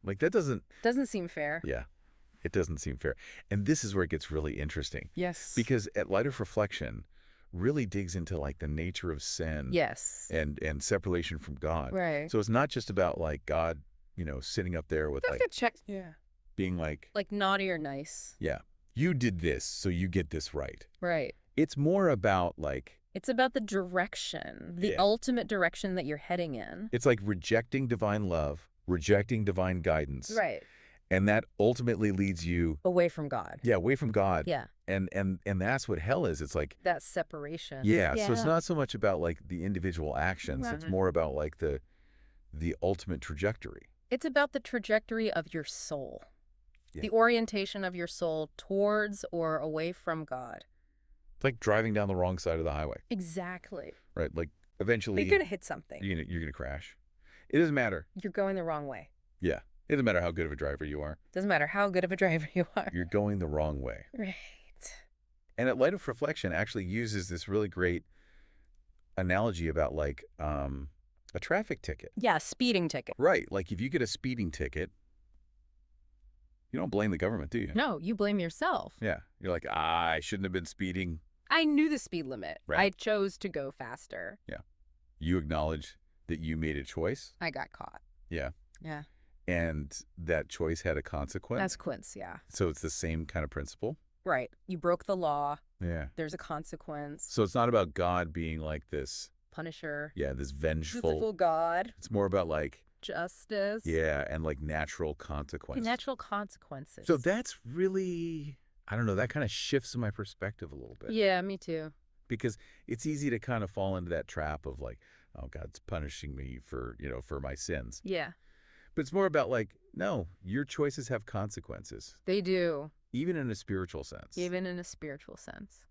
Like that doesn't, Doesn't seem fair. yeah, it doesn't seem fair. And this is where it gets really interesting Yes. because at Light of Reflection really digs into like the nature of sin Yes. and separation from God. Right. So it's not just about like God, sitting up there with like check. Yeah. being like, Like naughty or nice. yeah, you did this, so you get this right. Right. It's more about like, It's about the direction, the yeah, ultimate direction that you're heading in. it's like rejecting divine love, rejecting divine guidance. Right. And that ultimately leads you, Away from God. yeah, away from God. Yeah. And that's what hell is. It's like, That separation. yeah, so it's not so much about like the individual actions. It's Right. more about like the ultimate trajectory. It's about the trajectory of your soul. Yeah. The orientation of your soul towards or away from God. It's like driving down the wrong side of the highway, Exactly. right? Like eventually You're going to hit something. you're gonna crash. It doesn't matter. You're going the wrong way. Yeah. It doesn't matter how good of a driver you are. Doesn't matter how good of a driver you are. You're going the wrong way. Right. And at Light of Reflection actually uses this really great analogy about like a traffic ticket. Yeah, speeding ticket. Right. Like if you get a speeding ticket, you don't blame the government, do you? No, you blame yourself. Yeah. You're like, I shouldn't have been speeding. I knew the speed limit. Right. I chose to go faster. Yeah. You acknowledge that you made a choice. I got caught. Yeah. Yeah. And that choice had a consequence. That's Quince, yeah. So it's the same kind of principle. Right. You broke the law. Yeah. There's a consequence. So it's not about God being like this, Punisher. yeah, this vengeful. Merciful God. It's more about like, Justice. yeah, and like natural consequences. Natural consequences. So that's really, I don't know, that kind of shifts my perspective a little bit. Yeah, me too. Because it's easy to kind of fall into that trap of like, oh, God's punishing me for, for my sins. Yeah, But it's more about like, no, your choices have consequences, they do. even in a spiritual sense. Even in a spiritual sense.